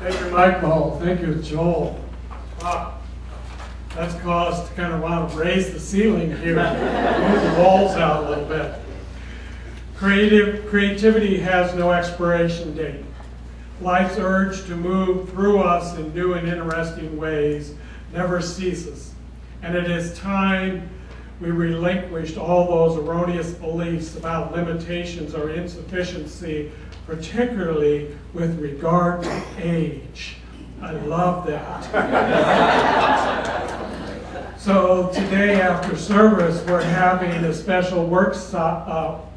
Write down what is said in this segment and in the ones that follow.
Thank you, Michael. Thank you, Joel. Wow. That's caused to kind of want to raise the ceiling here, move the walls out a little bit. Creativity has no expiration date. Life's urge to move through us in new and interesting ways never ceases. And it is time we relinquished all those erroneous beliefs about limitations or insufficiency, particularly with regard to age. I love that. So today after service, we're having a special workshop,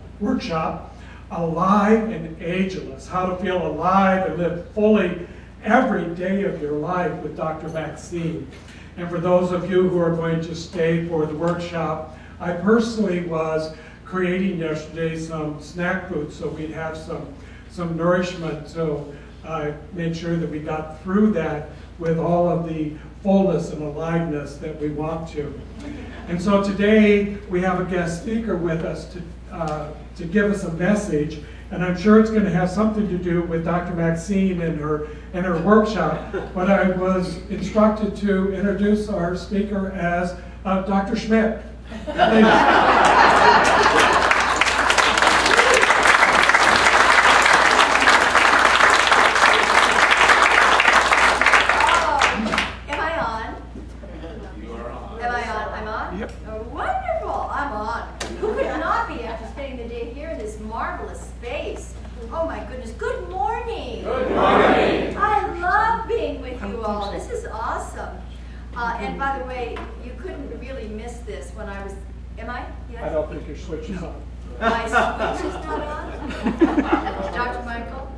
Alive and Ageless, how to feel alive and live fully every day of your life with Dr. Maxine. And for those of you who are going to stay for the workshop, I personally was creating yesterday some snack foods so we'd have some nourishment. So I made sure that we got through that with all of the fullness and aliveness that we want to. And so today we have a guest speaker with us to give us a message, and I'm sure it's going to have something to do with Dr. Maxine and her workshop. But I was instructed to introduce our speaker as Dr. Schmidt. And by the way, you couldn't really miss this when I was, am I? Yes? I don't think your switch is on. My switch is not on? Dr. Michael?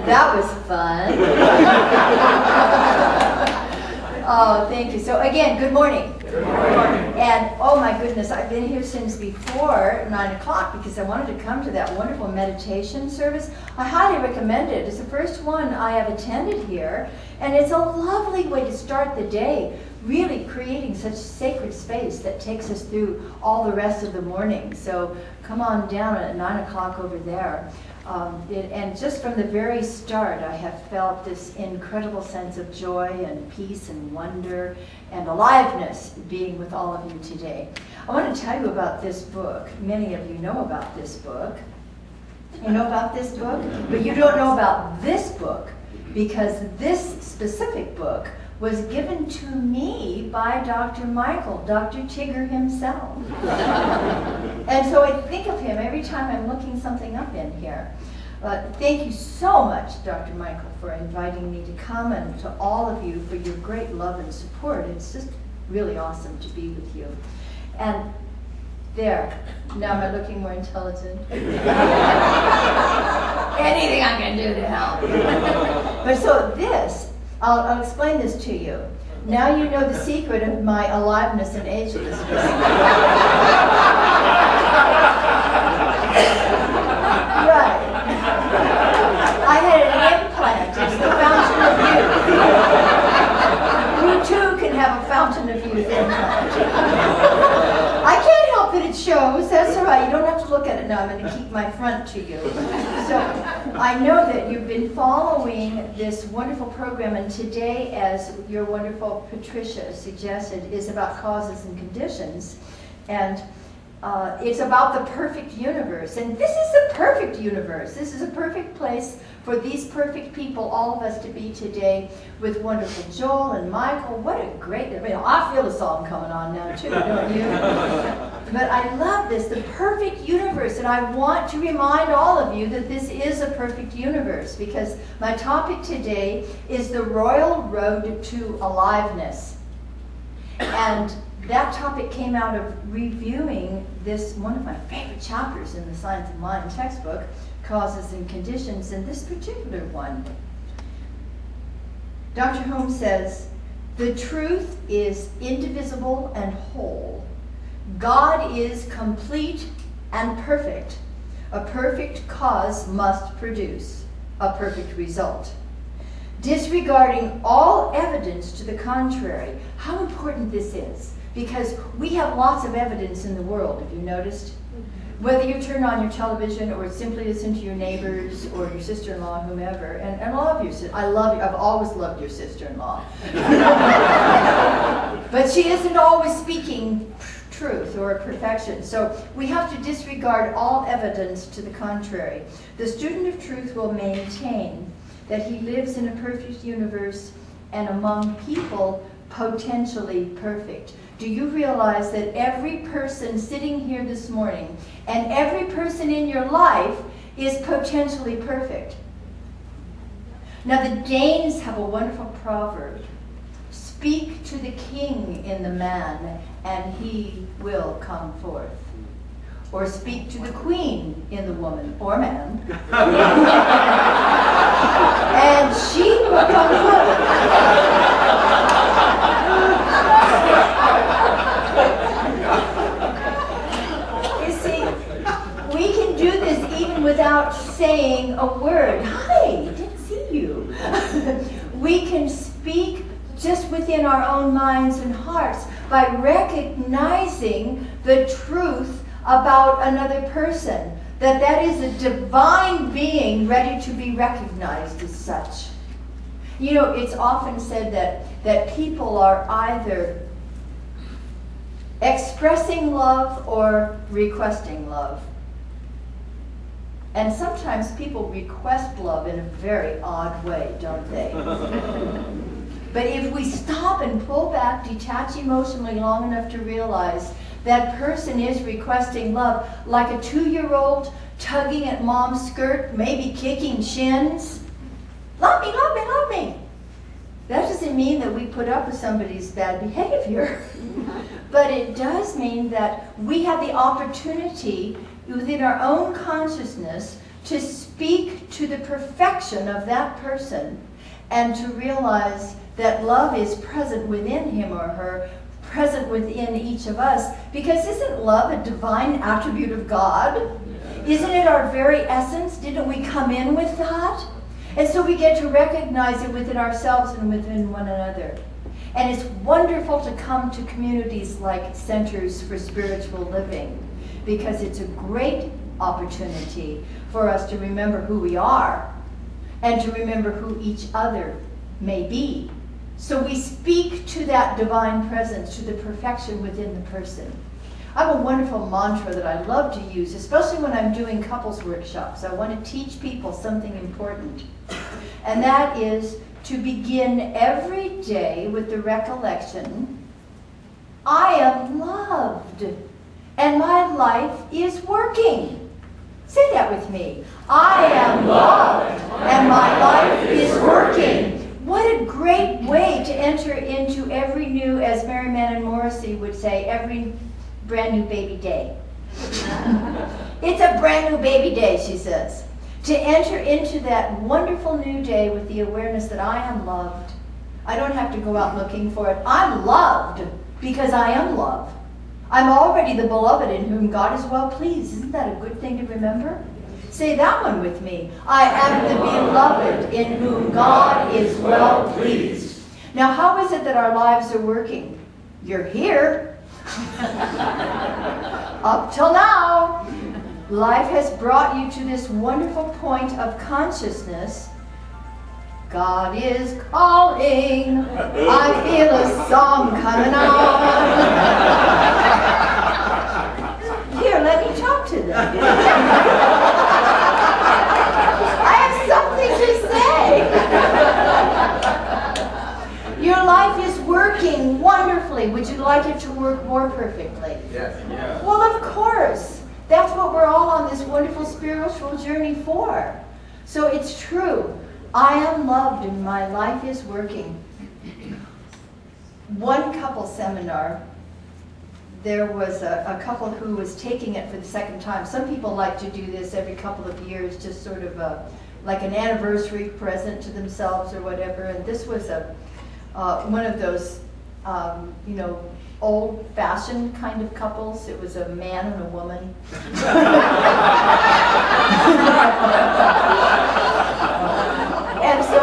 That was fun. Oh, thank you. So again, good morning. Good morning. And oh my goodness, I've been here since before 9 o'clock because I wanted to come to that wonderful meditation service. I highly recommend it. It's the first one I have attended here, and it's a lovely way to start the day, really creating such sacred space that takes us through all the rest of the morning. So come on down at 9 o'clock over there. And just from the very start, I have felt this incredible sense of joy and peace and wonder and aliveness being with all of you today. I want to tell you about this book. Many of you know about this book. You know about this book, but you don't know about this book because this specific book was given to me by Dr. Michael, Dr. Tigger himself. And so I think of him every time I'm looking something up in here. Thank you so much, Dr. Michael, for inviting me to come, and to all of you for your great love and support. It's just really awesome to be with you. And there, now am I looking more intelligent? Anything I can do to help. But so this, I'll explain this to you. Now you know the secret of my aliveness and agelessness. Right. I had an implant. It's the fountain of youth. You too can have a fountain of youth implant. I can't help it, it shows. That's all right. You don't have to look at it now. I'm going to keep my front to you. So I know that you've been following this wonderful program, and today, as your wonderful Patricia suggested, is about causes and conditions. And it's about the perfect universe. And this is the perfect universe. This is a perfect place for these perfect people, all of us, to be today with wonderful Joel and Michael. What a great, I feel the song coming on now too, don't you? But I love this, the perfect universe. And I want to remind all of you that this is a perfect universe, because my topic today is the Royal Road to Aliveness. And that topic came out of reviewing this, one of my favorite chapters in the Science of Mind textbook, Causes and Conditions, and this particular one. Dr. Holmes says, the truth is indivisible and whole. God is complete and perfect. A perfect cause must produce a perfect result. disregarding all evidence to the contrary. How important this is, because we have lots of evidence in the world, have you noticed? Whether you turn on your television or simply listen to your neighbors or your sister-in-law, whomever, and I love your sister. I love you. I've always loved your sister-in-law. But she isn't always speaking truth or perfection. So we have to disregard all evidence to the contrary. The student of truth will maintain that he lives in a perfect universe and among people potentially perfect. Do you realize that every person sitting here this morning and every person in your life is potentially perfect? Now the Danes have a wonderful proverb. Speak to the king in the man and he will come forth. Or speak to the queen in the woman or man and she will come forth. Without saying a word. Hi, didn't see you. We can speak just within our own minds and hearts by recognizing the truth about another person, that is a divine being ready to be recognized as such. You know, it's often said that people are either expressing love or requesting love. And sometimes people request love in a very odd way, don't they? But if we stop and pull back, detach emotionally long enough to realize that person is requesting love, like a 2-year-old tugging at mom's skirt, maybe kicking shins. Love me, love me, love me. That doesn't mean that we put up with somebody's bad behavior. But it does mean that we have the opportunity within our own consciousness to speak to the perfection of that person and to realize that love is present within him or her, present within each of us. Because isn't love a divine attribute of God? Isn't it our very essence? Didn't we come in with that? And so we get to recognize it within ourselves and within one another. And it's wonderful to come to communities like Centers for Spiritual Living, because it's a great opportunity for us to remember who we are and to remember who each other may be. So we speak to that divine presence, to the perfection within the person. I have a wonderful mantra that I love to use, especially when I'm doing couples workshops. I want to teach people something important. And that is to begin every day with the recollection, I am loved. And my life is working. Say that with me. I am loved and my life is working. What a great way to enter into every new, as Mary Mann Morrissey would say, every brand new baby day. It's a brand new baby day, she says. To enter into that wonderful new day with the awareness that I am loved. I don't have to go out looking for it. I'm loved because I am loved. I'm already the beloved in whom God is well pleased. Isn't that a good thing to remember? Say that one with me. I am the beloved in whom God is well pleased. Now, how is it that our lives are working? You're here. Up till now, life has brought you to this wonderful point of consciousness. God is calling. I feel a song coming on. Here, let me talk to them. I have something to say. Your life is working wonderfully. Would you like it to work more perfectly? Yes. Yeah. Well, of course. That's what we're all on this wonderful spiritual journey for. So it's true. I am loved and my life is working. One couple seminar, there was a couple who was taking it for the second time. Some people like to do this every couple of years, just sort of like an anniversary present to themselves or whatever. And this was one of those, you know, old-fashioned kind of couples. It was a man and a woman. And so